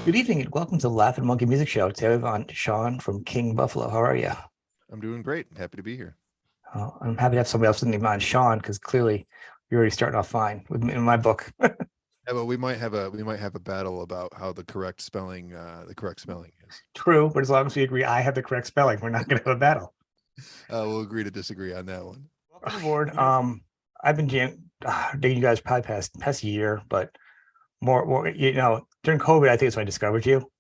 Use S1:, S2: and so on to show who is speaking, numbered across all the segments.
S1: Good evening and welcome to the Laughing Monkey Music Show. Today we have on Sean from King Buffalo. How are you?
S2: I'm doing great. Happy to be here.
S1: I'm happy to have somebody else in the mind, Sean, because clearly you're already starting off fine in my book.
S2: Yeah, but we might have a battle about how the correct spelling is.
S1: True, but as long as we agree I have the correct spelling, we're not going to have a battle.
S2: We'll agree to disagree on that one.
S1: Welcome aboard. I've been dating you guys probably past year, but more during COVID, I think it's when I discovered you,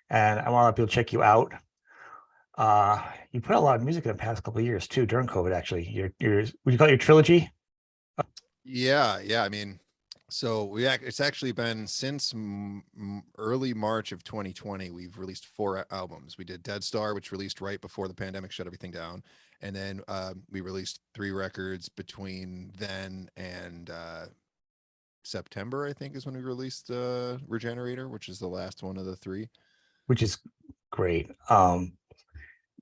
S1: and I want a lot of people to check you out. You put out a lot of music in the past couple of years too during COVID. Actually, your would you call it your trilogy?
S2: Yeah. I mean, so it's actually been since early March of 2020. We've released four albums. We did Dead Star, which released right before the pandemic shut everything down, and then we released three records between then and September. I think is when we released Regenerator, which is the last one of the three.
S1: Which is great.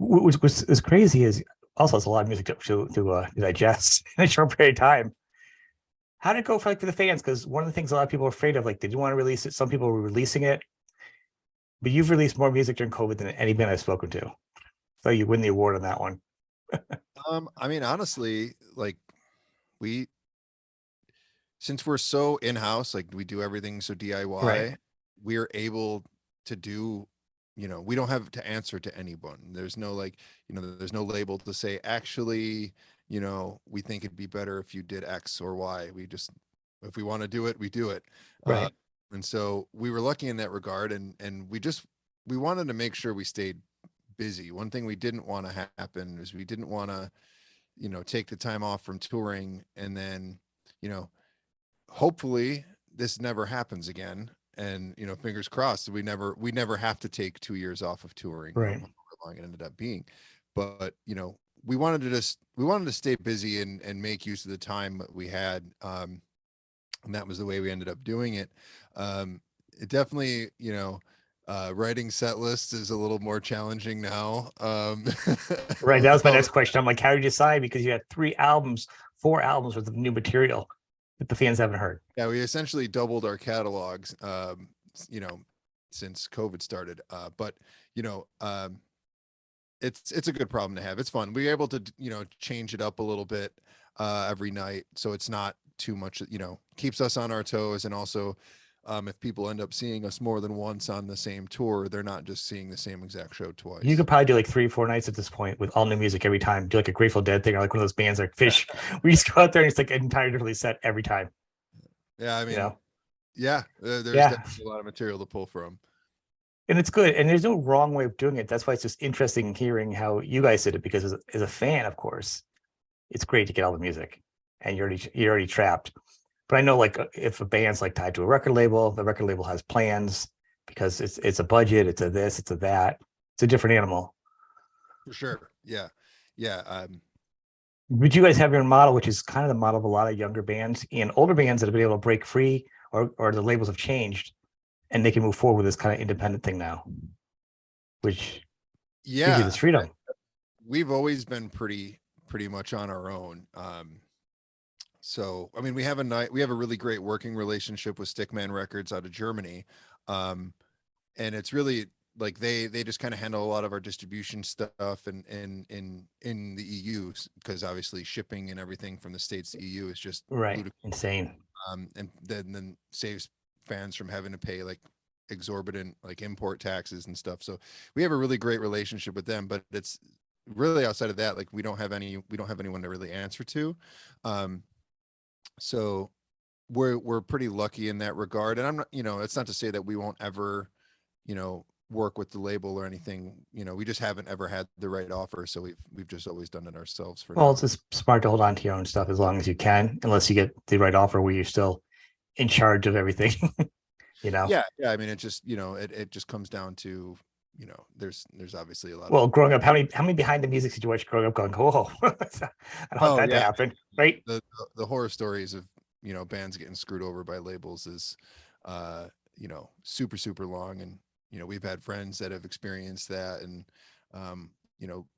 S1: What's crazy is also it's a lot of music to digest in a short period of time. How did it go for the fans? Because one of the things a lot of people are afraid of, like, did you want to release it? Some people were releasing it, but you've released more music during COVID than any band I've spoken to. So you win the award on that one.
S2: I mean, honestly, like we since we're so in-house, like we do everything so DIY,
S1: Right.
S2: we are able to do, we don't have to answer to anyone. There's no there's no label to say, actually, we think it'd be better if you did X or Y. If we want to do it, we do it. Uh,
S1: Right.
S2: and so we were lucky in that regard. And we wanted to make sure we stayed busy. One thing we didn't want to happen is we didn't want to, take the time off from touring and then, you know, hopefully this never happens again. And fingers crossed we never have to take 2 years off of touring,
S1: Right.
S2: however long it ended up being. But we wanted to stay busy and make use of the time that we had. And that was the way we ended up doing it. It definitely, writing set lists is a little more challenging now.
S1: Right. That was my next question. I'm like, how did you decide? Because you had 4 albums worth of new material that the fans haven't heard.
S2: Yeah, we essentially doubled our catalogs, you know, since COVID started. But you know, it's a good problem to have. It's fun. We're able to change it up a little bit every night, so it's not too much. Keeps us on our toes, and also if people end up seeing us more than once on the same tour, they're not just seeing the same exact show
S1: You
S2: twice.
S1: could probably do like 3, 4 nights at this point with all new music every time. Do like a Grateful Dead thing or like one of those bands like Fish. We just go out there and it's like an entire differently set every time.
S2: Yeah, I
S1: You
S2: mean,
S1: know?
S2: yeah, there's
S1: Yeah.
S2: definitely a lot of material to pull from.
S1: And it's good. And there's no wrong way of doing it. That's why it's just interesting hearing how you guys did it because as a fan, of course, it's great to get all the music and you're already trapped. But I know like if a band's like tied to a record label, the record label has plans because it's a budget, it's a this, it's a that. It's a different animal.
S2: For sure. Yeah.
S1: But you guys have your own model, which is kind of the model of a lot of younger bands and older bands that have been able to break free or the labels have changed and they can move forward with this kind of independent thing now, which gives you
S2: Yeah,
S1: this freedom.
S2: we've always been pretty much on our own. So I mean, we have a really great working relationship with Stickman Records out of Germany. Um, and it's really like they just kind of handle a lot of our distribution stuff and in the EU, because obviously shipping and everything from the States to EU is just
S1: Right.
S2: ludicrous.
S1: Insane.
S2: And then saves fans from having to pay like exorbitant like import taxes and stuff. So we have a really great relationship with them, but it's really outside of that, like we don't have anyone to really answer to. Um, so we're pretty lucky in that regard. And I'm not, it's not to say that we won't ever, work with the label or anything. We just haven't ever had the right offer, so we've just always done it ourselves for
S1: Well, it's
S2: now.
S1: just smart to hold on to your own stuff as long as you can, unless you get the right offer where you're still in charge of everything, you know?
S2: Yeah. I mean, it just, it just comes down to, there's obviously a lot
S1: Well,
S2: of.
S1: growing up, how many behind the music did you watch growing up going, whoa, I don't want
S2: Oh
S1: that to
S2: yeah,
S1: happen, right?
S2: the horror stories of bands getting screwed over by labels is super long. And we've had friends that have experienced that. And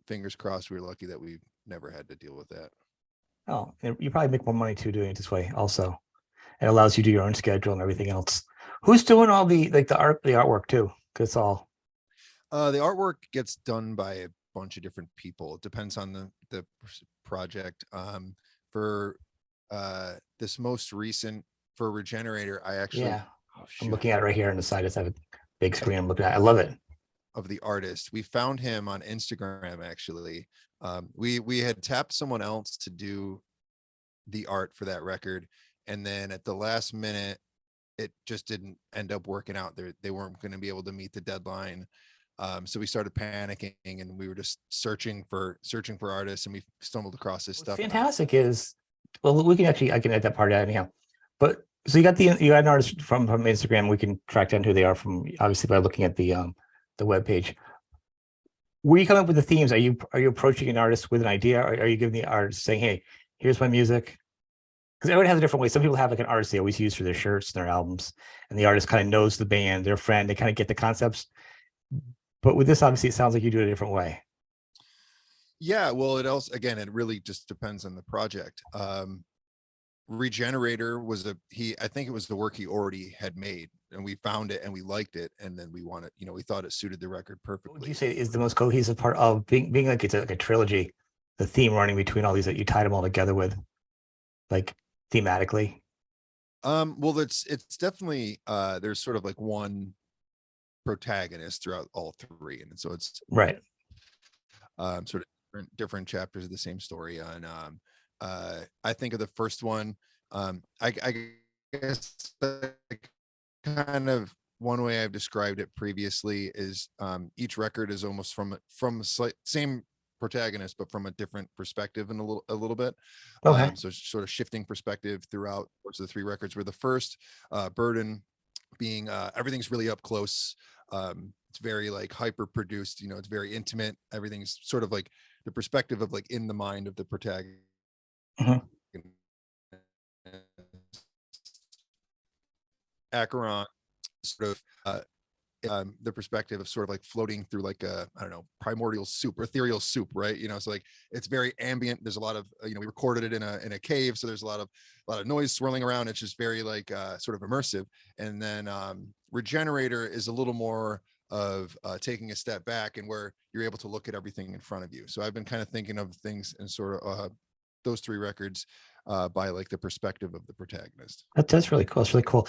S2: fingers crossed, we were lucky that we never had to deal with that.
S1: Oh, and you probably make more money too doing it this way also. It allows you to do your own schedule and everything else. Who's doing all the artwork too? Because it's all
S2: The artwork gets done by a bunch of different people. It depends on the project. For this most recent for Regenerator, I actually
S1: yeah.
S2: oh
S1: I'm
S2: shoot
S1: looking at it right here on the side. It's have a big screen. I'm looking at. I love it.
S2: of the artist. We found him on Instagram actually. We had tapped someone else to do the art for that record, and then at the last minute, it just didn't end up working out. They weren't going to be able to meet the deadline. So we started panicking, and we were just searching for artists, and we stumbled across this
S1: What's
S2: stuff.
S1: fantastic is, well, we can actually, I can edit that part out anyhow. But so you got an artist from Instagram. We can track down who they are from, obviously, by looking at the web page. Where you come up with the themes? Are you approaching an artist with an idea, or are you giving the artist saying, "Hey, here's my music"? Because everyone has a different way. Some people have like an artist they always use for their shirts and their albums, and the artist kind of knows the band, their friend. They kind of get the concepts. But with this, obviously, it sounds like you do it a different way.
S2: Yeah, well, it also, again, it really just depends on the project. Regenerator was I think it was the work he already had made, and we found it and we liked it, and then we wanted, we thought it suited the record
S1: What would
S2: perfectly.
S1: you say is the most cohesive part of being like it's like a trilogy, the theme running between all these that you tied them all together with, like thematically?
S2: Well, it's definitely there's sort of like one protagonist throughout all three, and so it's
S1: Right.
S2: sort of different chapters of the same story. And I think of the first one, I guess kind of one way I've described it previously is each record is almost from same protagonist, but from a different perspective in a little bit.
S1: Okay.
S2: So sort of shifting perspective throughout the course of the three records, where the first Burden being everything's really up close. It's very like hyper produced, it's very intimate. Everything's sort of like the perspective of like in the mind of the protagonist.
S1: Mhm.
S2: Acheron sort of the perspective of sort of like floating through like a, I don't know, primordial soup or ethereal soup, right? So like it's very ambient. There's a lot of we recorded it in a cave, so there's a lot of noise swirling around. It's just very like sort of immersive. And then Regenerator is a little more of taking a step back, and where you're able to look at everything in front of you. So I've been kind of thinking of things in sort of those three records by like the perspective of the protagonist.
S1: That's really cool. It's really cool.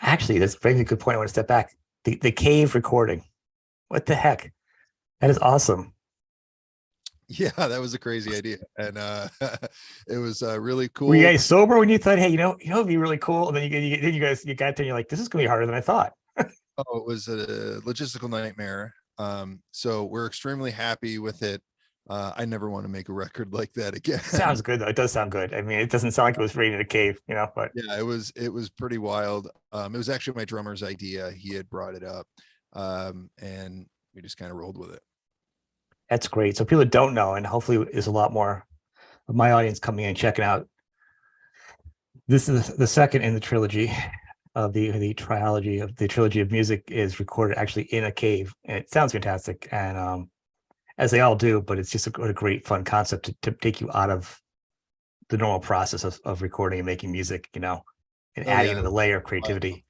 S1: Actually, that's a very good point. I want to step back. The cave recording. What the heck? That is awesome.
S2: Yeah, that was a crazy idea, and it was really cool.
S1: Were you guys sober when you thought, hey, it'd be really cool? And then you got there and you're like, this is gonna be harder than I thought.
S2: Oh, it was a logistical nightmare. So we're extremely happy with it. I never want to make a record like that again.
S1: Sounds good though. It does sound good. I mean, it doesn't sound like it was raiding a cave, but
S2: Yeah, it was pretty wild. It was actually my drummer's idea. He had brought it up, and we just kind of rolled with it.
S1: that's great. So people that don't know, and hopefully there's a lot more of my audience coming in and checking out. This is the second in the trilogy of the trilogy of the trilogy of music is recorded actually in a cave, and it sounds fantastic. And as they all do, but it's just a great fun concept to take you out of the normal process of recording and making music, and adding
S2: Yeah.
S1: another layer of creativity.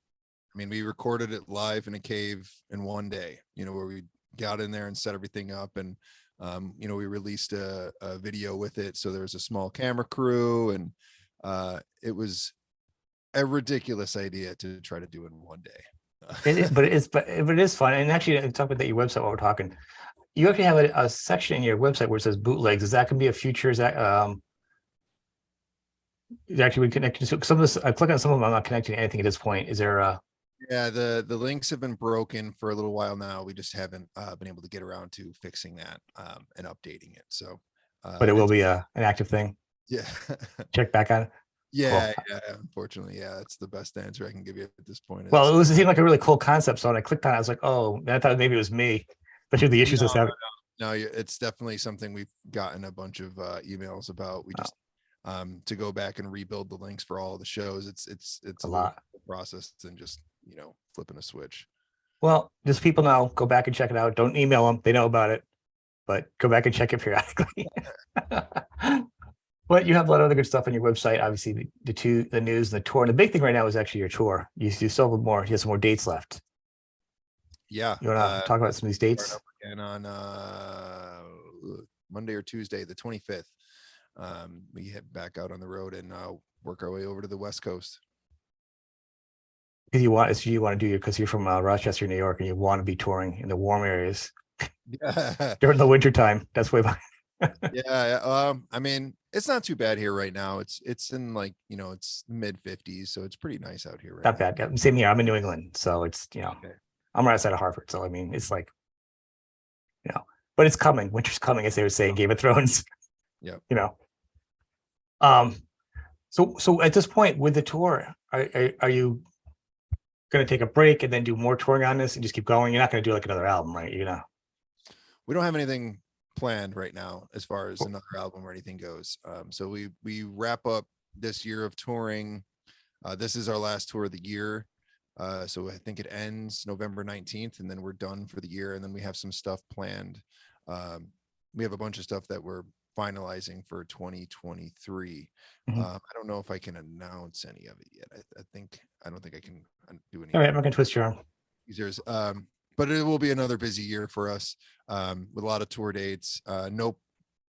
S2: I mean, we recorded it live in a cave in one day, where we got in there and set everything up, and we released a video with it. So there was a small camera crew, and it was a ridiculous idea to try to do in one day.
S1: But it is fun. And actually, talk about that your website while we're talking. You actually have a section in your website where it says bootlegs. Is that going to be a future? Is that actually we connected to some of this? I click on some of them. I'm not connecting to anything at this point. Is there a?
S2: Yeah, the links have been broken for a little while now. We just haven't been able to get around to fixing that and updating it. So,
S1: But it will be an active thing.
S2: Yeah.
S1: Check back on it.
S2: Yeah,
S1: Cool.
S2: yeah. Unfortunately, yeah, that's the best answer I can give you at this point.
S1: Well, it seemed like a really cool concept. So when I clicked on it, I was like, oh, I thought maybe it was me, especially the issues I was having.
S2: No, it's definitely something we've gotten a bunch of emails about. We just to go back and rebuild the links for all the shows. It's
S1: a lot
S2: process than just flipping a switch.
S1: Well, just people know, go back and check it out. Don't email them; they know about it, but go back and check it periodically. But you have a lot of other good stuff on your website. Obviously, the news, and the tour. And the big thing right now is actually your tour. You still have more. You have some more dates left.
S2: Yeah.
S1: You want to talk about some of these
S2: Start
S1: dates?
S2: up again on Monday or Tuesday, the 25th. We head back out on the road and work our way over to the West Coast.
S1: Because you want to do it because you're from Rochester, New York, and you want to be touring in the warm areas
S2: Yeah.
S1: during the winter time. That's way behind.
S2: Yeah. I mean, it's not too bad here right now. It's in like, it's mid 50s, so it's pretty nice out here right
S1: Not
S2: now.
S1: bad. Yeah, same here. I'm in New England, so it's
S2: Okay.
S1: I'm right outside of Harvard. So I mean, it's like but it's coming. Winter's coming, as they were saying, Game of Thrones.
S2: Yep.
S1: Um. So at this point with the tour, are you going to take a break and then do more touring on this and just keep going? You're not going to do like another album, right? You're gonna.
S2: We don't have anything planned right now as far as another album or anything goes. So we wrap up this year of touring. This is our last tour of the year. So I think it ends November 19th, and then we're done for the year. And then we have some stuff planned. We have a bunch of stuff that we're finalizing for 2023.
S1: Mhm.
S2: I don't know if I can announce any of it yet. I don't think I can do any.
S1: All right, I'm not going to twist your arm.
S2: Users. But it will be another busy year for us, with a lot of tour dates. No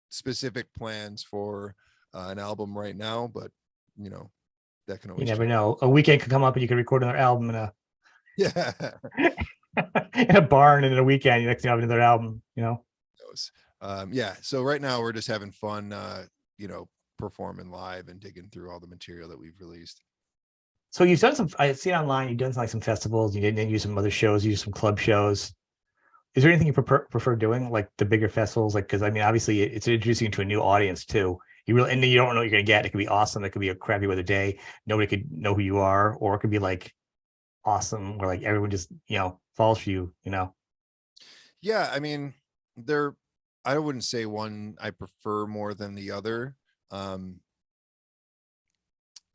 S2: specific plans for an album right now, but that can
S1: You
S2: always
S1: never
S2: change.
S1: know. A weekend could come up and you could record another album in a
S2: Yeah.
S1: in a barn, and in a weekend, you next thing you have another album.
S2: Yeah. So right now we're just having fun, performing live and digging through all the material that we've released.
S1: So you've done some. I see online. You've done like some festivals. You didn't use some other shows. You use some club shows. Is there anything you prefer doing, like the bigger festivals? Like, because I mean, obviously, it's introducing you to a new audience too. You really, and you don't know what you're gonna get. It could be awesome. It could be a crappy weather day. Nobody could know who you are, or it could be like awesome, where like everyone just falls for you.
S2: Yeah. I mean, I wouldn't say one I prefer more than the other.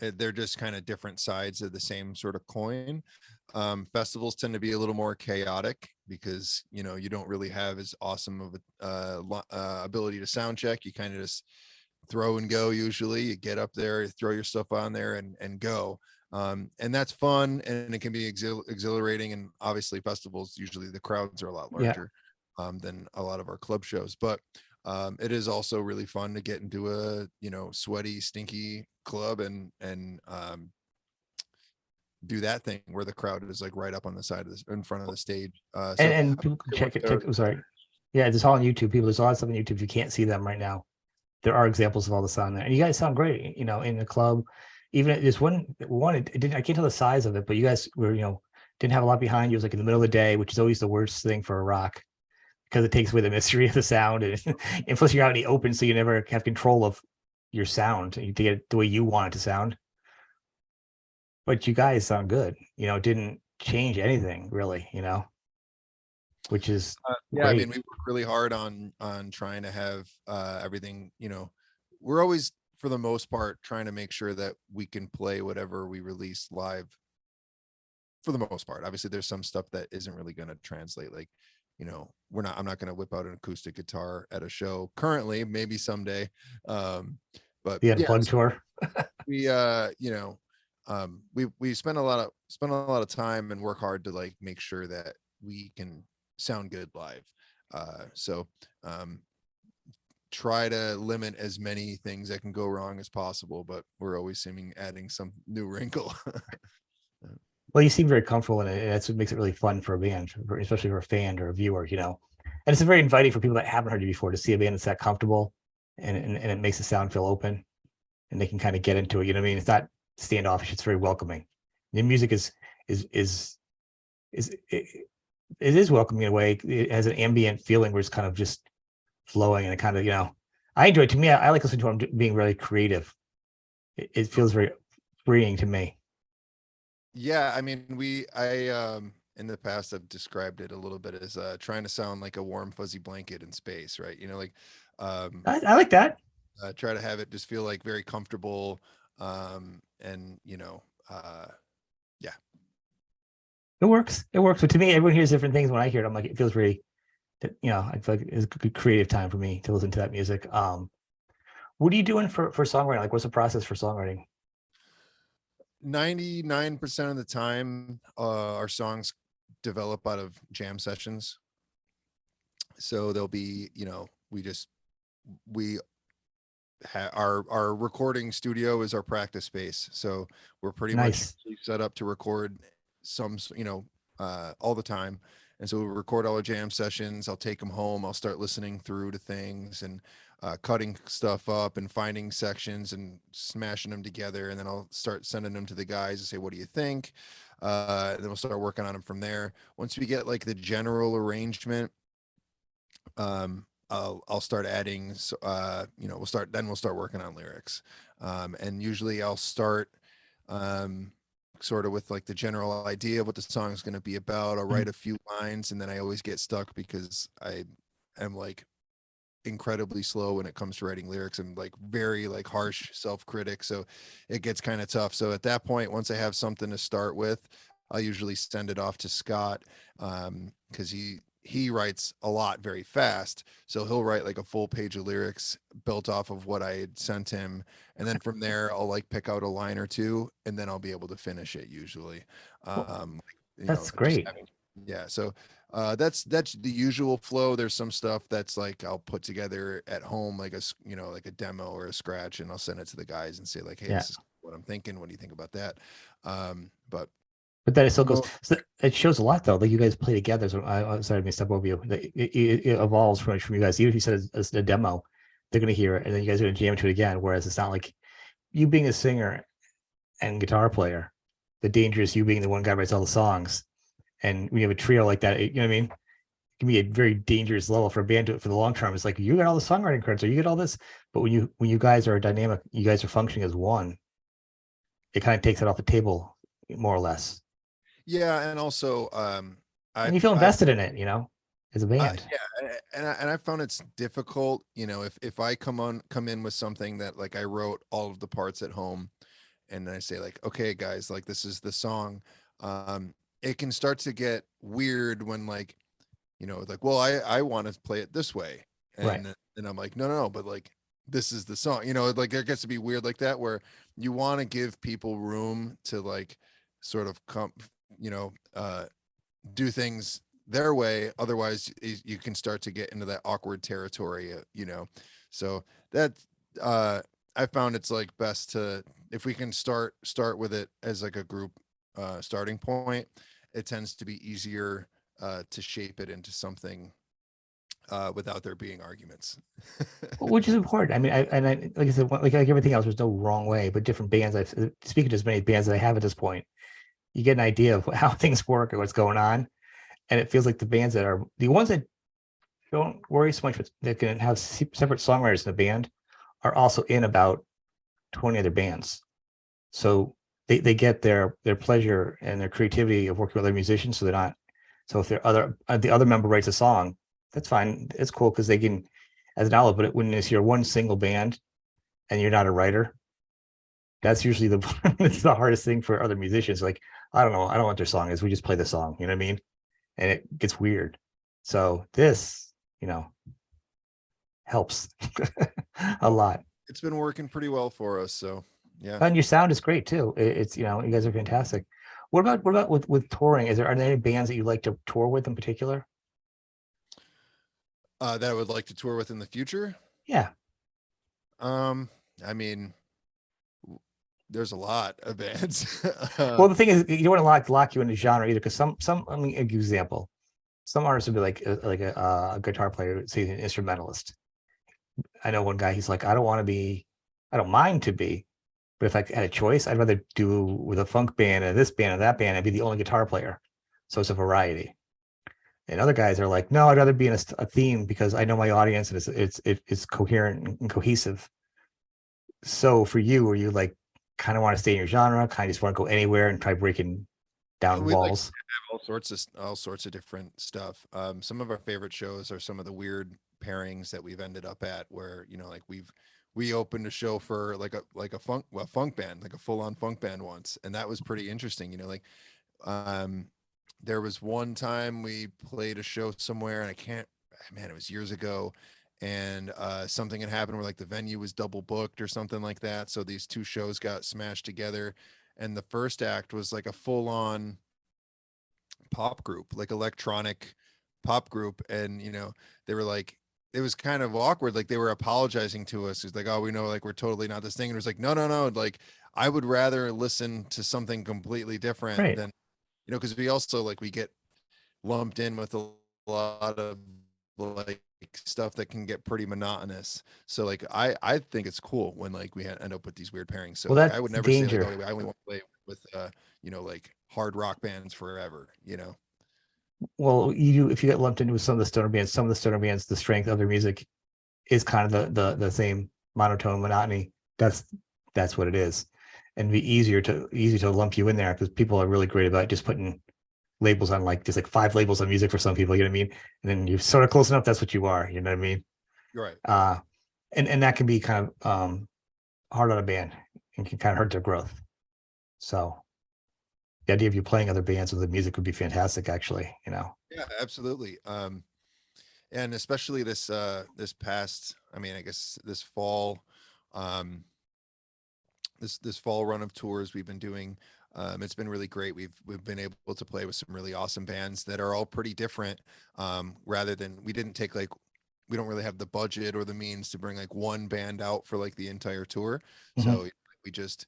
S2: They're just kind of different sides of the same sort of coin. Festivals tend to be a little more chaotic because you don't really have as awesome of a ability to sound check. You kind of just throw and go. Usually you get up there, throw your stuff on there and go. And that's fun, and it can be exhilarating. And obviously festivals, usually the crowds are a lot
S1: Yeah.
S2: larger than a lot of our club shows, but it is also really fun to get into a sweaty, stinky club and do that thing where the crowd is like right up on the side of this in front of the stage.
S1: And people can check it. I'm sorry. Yeah, it's all on YouTube. There's a lot of stuff on YouTube. You can't see them right now. There are examples of all the sound there, and you guys sound great. In the club, even there's one. It didn't. I can't tell the size of it, but you guys were didn't have a lot behind you. It was like in the middle of the day, which is always the worst thing for a rock because it takes away the mystery of the sound, and plus you're out in the open, so you never have control of your sound to get it the way you want it to sound. But you guys sound good. It didn't change anything really. Which is
S2: yeah, I
S1: great.
S2: mean, we work really hard on trying to have everything. We're always, for the most part, trying to make sure that we can play whatever we release live. For the most part, obviously, there's some stuff that isn't really going to translate. Like, I'm not going to whip out an acoustic guitar at a show currently. Maybe someday, but
S1: The
S2: yeah,
S1: unplugged tour.
S2: we we spend a lot of time and work hard to like make sure that we can sound good live. So try to limit as many things that can go wrong as possible, but we're always adding some new wrinkle.
S1: Well, you seem very comfortable in it, and that's what makes it really fun for a band, especially for a fan or a viewer. And it's very inviting for people that haven't heard you before to see a band that's that comfortable, and it makes the sound feel open, and they can kind of get into it. You know what I mean? It's not standoffish; it's very welcoming. The music is it is welcoming in a way. It has an ambient feeling where it's kind of just flowing, and it kind of I enjoy it. To me, I like listening to them being really creative. It feels very freeing to me.
S2: Yeah, I mean, I in the past I've described it a little bit as trying to sound like a warm fuzzy blanket in space, right?
S1: I like that.
S2: Try to have it just feel like very comfortable, and yeah.
S1: It works. It works. But to me, everyone hears different things. When I hear it, I'm like, it feels really, I feel like it's a good creative time for me to listen to that music. What are you doing for songwriting? Like, what's the process for songwriting?
S2: 99% of the time, our songs develop out of jam sessions. So there'll be, we our recording studio is our practice space. So we're pretty much
S1: Nice.
S2: set up to record all the time. And so we record all our jam sessions. I'll take them home. I'll start listening through to things and cutting stuff up and finding sections and smashing them together. And then I'll start sending them to the guys and say, what do you think? Then we'll start working on them from there. Once we get like the general arrangement, I'll start adding, we'll start working on lyrics. And usually I'll start, sort of with like the general idea of what the song is going to be about. I'll write a few lines, and then I always get stuck because I am like incredibly slow when it comes to writing lyrics. I'm like very like harsh self-critic, so it gets kind of tough. So at that point, once I have something to start with, I'll usually send it off to Scott, because he writes a lot very fast. So he'll write like a full page of lyrics built off of what I had sent him. And then from there, I'll like pick out a line or two, and then I'll be able to finish it usually.
S1: Well,
S2: Um,
S1: that's
S2: just
S1: great.
S2: having, yeah. So that's the usual flow. There's some stuff that's like I'll put together at home, like like a demo or a scratch, and I'll send it to the guys and say like, hey,
S1: Yeah.
S2: this is what I'm thinking. What do you think about that? But
S1: But then it still goes.
S2: mo-
S1: So it shows a lot, though. Like, you guys play together. So I'm sorry, to step over you. It evolves from you guys. Even if you said it's a demo, they're going to hear it, and then you guys are going to jam to it again. Whereas it's not like you being a singer and guitar player. The danger is you being the one guy who writes all the songs. And when you have a trio like that, you know what I mean? It can be a very dangerous level for a band to, for the long term. It's like you get all the songwriting credits, or you get all this. But when you guys are dynamic, you guys are functioning as one. It kind of takes it off the table, more or less,
S2: yeah, and also
S1: and you feel
S2: I've
S1: invested in it. As a band.
S2: yeah, and I found it's difficult, if I come in with something that like I wrote all of the parts at home, and I say like, okay, guys, like this is the song. It can start to get weird when like, like, well, I want to play it this way,
S1: Right.
S2: and I'm like, no, but like this is the song, like it gets to be weird like that where you want to give people room to like sort of come, you know, uh, do things their way. Otherwise, you can start to get into that awkward territory, So that I found it's like best to, if we can start with it as like a group starting point, it tends to be easier to shape it into something without there being arguments.
S1: Which is important. I mean, like I said, like everything else, there's no wrong way. But different bands, I've speaking to as many bands that I have at this point, you get an idea of how things work and what's going on, and it feels like the bands that are the ones that don't worry so much, but that can have separate songwriters in the band are also in about 20 other bands. So they get their pleasure and their creativity of working with other musicians. So they're not. So if the other member writes a song, that's fine. It's cool because they can as an outlet. But when it's your one single band and you're not a writer, that's usually it's the hardest thing for other musicians. Like, I don't know, I don't know what their song is. We just play the song. You know what I mean? And it gets weird. So this, helps a lot.
S2: It's been working pretty well for us. So yeah.
S1: And your sound is great too. It's you guys are fantastic. What about with touring? Are there any bands that you like to tour with in particular?
S2: That I would like to tour with in the future.
S1: Yeah.
S2: Um, I mean, there's a lot of bands.
S1: Well, the thing is, you don't want to lock you into genre either, because some I mean, an example, some artists would be like a guitar player, say an instrumentalist. I know one guy. He's like, I don't mind to be, but if I had a choice, I'd rather do with a funk band and this band and that band and be the only guitar player. So it's a variety. And other guys are like, no, I'd rather be in a theme because I know my audience and it's coherent and cohesive. So for you, are you like kind of want to stay in your genre, kind of just want to go anywhere and try breaking down
S2: We like
S1: walls?
S2: all sorts of different stuff. Some of our favorite shows are some of the weird pairings that we've ended up at, where like we opened a show for like a funk band, like a full on funk band once, and that was pretty interesting. Like um, there was one time we played a show somewhere, and I can't, man, it was years ago, and something had happened where like the venue was double booked or something like that. So these two shows got smashed together, and the first act was like a full on pop group, like electronic pop group. And, they were like, it was kind of awkward. Like they were apologizing to us. It's like, oh, we know, like, we're totally not this thing. And it was like, no, no, no. Like, I would rather listen to something completely different
S1: Right.
S2: than, because we also like, we get lumped in with a lot of like stuff that can get pretty monotonous. So like, I think it's cool when like we end up with these weird pairings. So
S1: Well,
S2: like, I
S1: that's
S2: would never say like,
S1: danger.
S2: oh, I only want to play with, like hard rock bands forever.
S1: Well, if you get lumped into some of the stoner bands, the strength of their music is kind of the same monotone monotony. That's what it is, and it'd be easy to lump you in there because people are really great about just putting labels on, like just like 5 labels on music for some people. You know what I mean? And then you're sort of close enough. That's what you are. You know what I mean?
S2: You're right.
S1: And that can be kind of hard on a band and can kind of hurt their growth. So the idea of you playing other bands with the music would be fantastic, actually.
S2: Yeah, absolutely. And especially this past, I mean, I guess this fall, um, this fall run of tours we've been doing, it's been really great. We've been able to play with some really awesome bands that are all pretty different. Rather than we didn't take like we don't really have the budget or the means to bring like one band out for like the entire tour.
S1: Mhm.
S2: So we just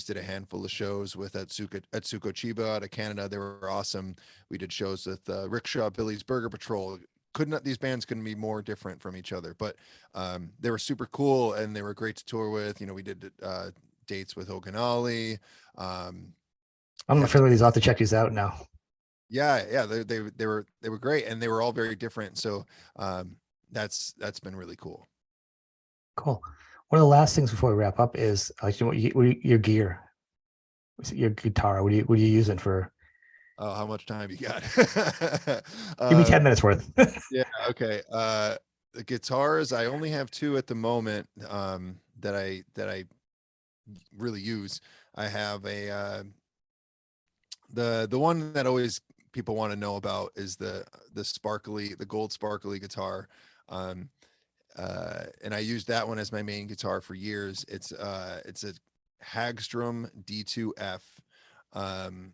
S2: did a handful of shows with Atsuko Chiba out of Canada. They were awesome. We did shows with Rickshaw Billy's Burger Patrol. These bands couldn't be more different from each other, but they were super cool and they were great to tour with. We did dates with Oganali. Um,
S1: I'm not
S2: have
S1: familiar with these. I'll have to check these out now.
S2: yeah, they were great and they were all very different. So that's been really cool.
S1: Cool. One of the last things before we wrap up is your gear, your guitar. What are you using for?
S2: Oh, how much time you got?
S1: Give me 10 minutes worth.
S2: Yeah, okay. The guitars, I only have two at the moment, that I really use. I have the one that always people want to know about is the gold sparkly guitar. Um, and I used that one as my main guitar for years. It's a Hagstrom D2F, um,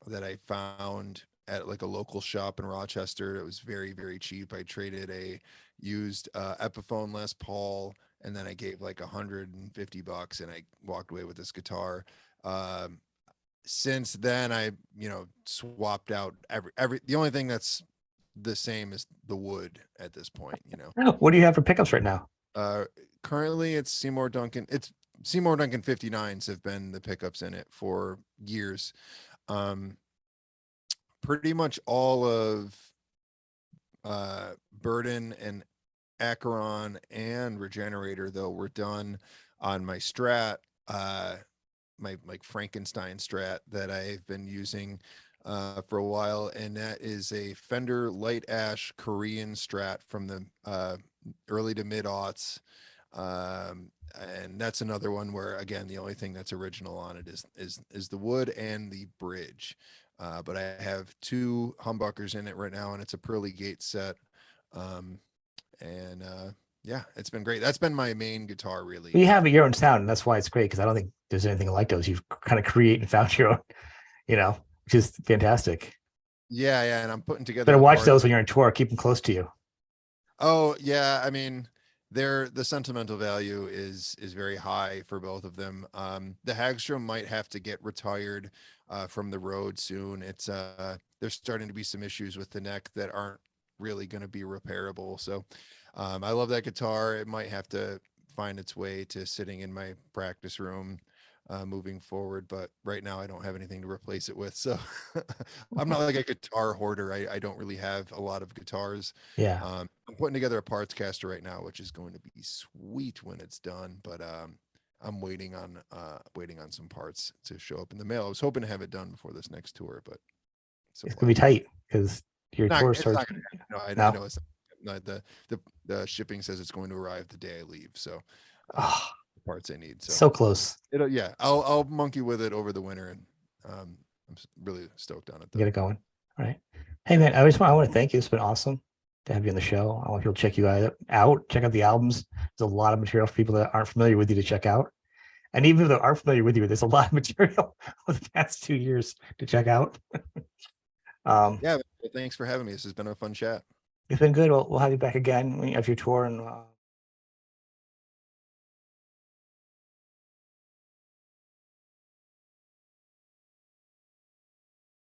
S2: that I found at like a local shop in Rochester. It was very, very cheap. I traded a used Epiphone Les Paul, and then I gave like $150, and I walked away with this guitar. Um, since then, I swapped out every. The only thing that's the same is the wood at this point.
S1: What do you have for pickups right now?
S2: Uh, Currently it's Seymour Duncan. It's Seymour Duncan 59s have been the pickups in it for years. Um, Pretty much all of Burden and Acheron and Regenerator though were done on my Strat, my like Frankenstein Strat that I've been using for a while, and that is a Fender Light Ash Korean Strat from the early to mid aughts. And that's another one where again the only thing that's original on it is the wood and the bridge. But I have two humbuckers in it right now, and it's a Pearly Gate set. Um, and Yeah, it's been great. That's been my main guitar really.
S1: You have your own sound, and that's why it's great, because I don't think there's anything like those. You've kind of create and found your own, which is fantastic.
S2: Yeah, and I'm putting together
S1: Better
S2: the
S1: watch
S2: part.
S1: those when you're on tour. Keep them close to you.
S2: Oh yeah, I mean, the sentimental value is very high for both of them. The Hagstrom might have to get retired from the road soon. There's starting to be some issues with the neck that aren't really going to be repairable. So I love that guitar. It might have to find its way to sitting in my practice room moving forward, but right now I don't have anything to replace it with. So I'm not like a guitar hoarder. I don't really have a lot of guitars.
S1: Yeah.
S2: I'm putting together a parts caster right now, which is going to be sweet when it's done, but I'm waiting on some parts to show up in the mail. I was hoping to have it done before this next tour, but
S1: It's gonna be tight because your tour
S2: it's
S1: starts.
S2: not gonna happen. No, I
S1: No.
S2: know it's not. The shipping says it's going to arrive the day I leave, so
S1: Oh,
S2: the parts I need.
S1: so close.
S2: Yeah, I'll monkey with it over the winter, and I'm really stoked on it.
S1: Get it going. All right. Hey man, I want to thank you. It's been awesome. to have you on the show. I want people to check you guys out, check out the albums. There's a lot of material for people that aren't familiar with you to check out. And even if they are familiar with you, there's a lot of material over the past 2 years to check out.
S2: Yeah, well, thanks for having me. This has been a fun chat.
S1: It's been good. We'll have you back again when you have your tour, and